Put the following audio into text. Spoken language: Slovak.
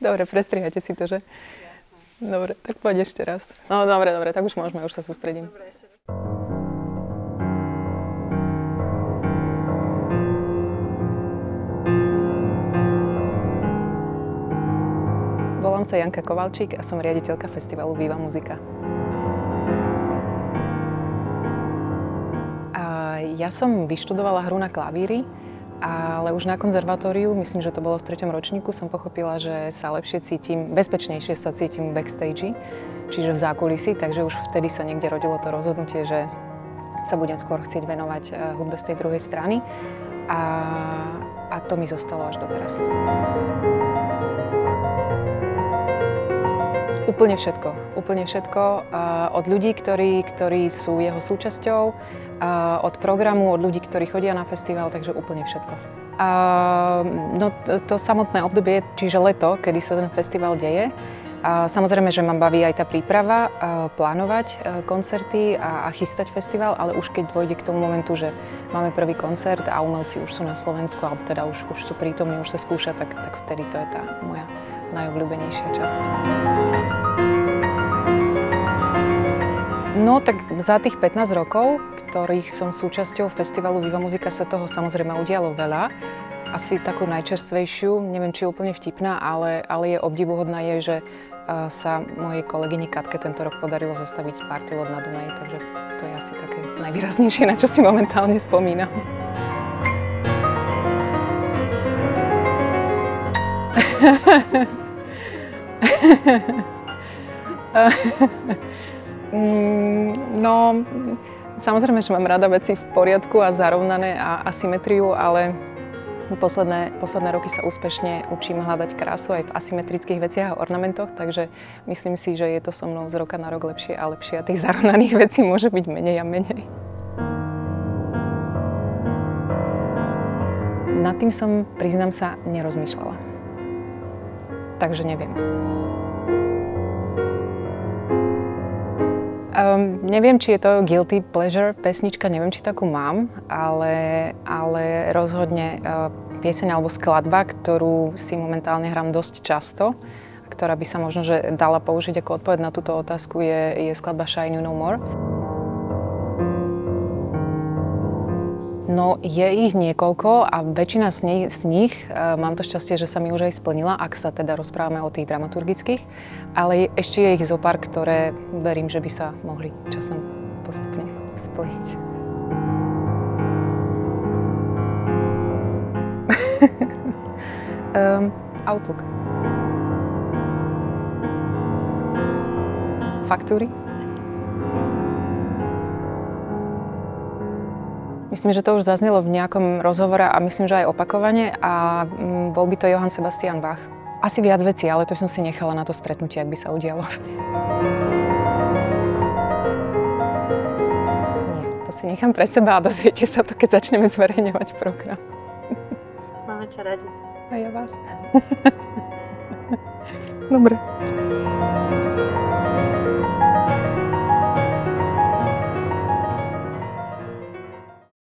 Dobre, prestrihajte si to, že? Dobre, tak poď ešte raz. No, dobre, tak už môžeme, už sa sústredím. Volám sa Janka Kovalčík a som riaditeľka festivalu Viva Muzika. Ja som vyštudovala hru na klavíri, ale už na konzervatóriu, myslím, že to bolo v 3. ročníku, som pochopila, že sa lepšie cítim, bezpečnejšie sa cítim v backstage, čiže v zákulisí, takže už vtedy sa niekde rodilo to rozhodnutie, že sa budem skôr chcieť venovať hudbe z tej druhej strany a to mi zostalo až doteraz. Úplne všetko. Od ľudí, ktorí sú jeho súčasťou, od programu, od ľudí, ktorí chodia na festival, takže úplne všetko. No, to samotné obdobie, čiže leto, kedy sa ten festival deje. Samozrejme, že ma baví aj tá príprava, plánovať koncerty a chystať festival, ale už keď dôjde k tomu momentu, že máme prvý koncert a umelci už sú na Slovensku, alebo teda už sú prítomní, už sa skúša, tak vtedy to je tá moja najobľúbenejšia časť. No tak za tých 15 rokov, ktorých som súčasťou festivalu Viva Muzika, sa toho samozrejme udialo veľa. Asi takú najčerstvejšiu, neviem, či je úplne vtipná, ale je obdivuhodná je, že sa mojej kolegyni Katke tento rok podarilo zastaviť Party Lot na Dunaji, takže to je asi také najvýraznejšie, na čo si momentálne spomínam. No, samozrejme, že mám rada veci v poriadku a zarovnané a asymetriu, ale posledné roky sa úspešne učím hľadať krásu aj v asymetrických veciach a ornamentoch, takže myslím si, že je to so mnou z roka na rok lepšie a lepšie a tých zarovnaných vecí môže byť menej a menej. Nad tým som, priznám sa, nerozmýšľala. Takže neviem. Neviem, či je to guilty pleasure pesnička, neviem, či takú mám, ale rozhodne pieseň alebo skladba, ktorú si momentálne hrám dosť často, ktorá by sa možno že dala použiť ako odpoveď na túto otázku, je skladba Shine You No More. No, je ich niekoľko a väčšina z nich, mám to šťastie, že sa mi už aj splnila, ak sa teda rozprávame o tých dramaturgických, ale ešte je ich zopár, ktoré verím, že by sa mohli časom postupne splniť. Outlook. Faktúry. Myslím, že to už zaznelo v nejakom rozhovore a myslím, že aj opakovane a bol by to Johann Sebastian Bach. Asi viac vecí, ale to som si nechala na to stretnutie, ak by sa udialo. Nie, to si nechám pre seba a dozviete sa to, keď začneme zverejňovať program. Máme ťa radi. A ja vás. Dobre.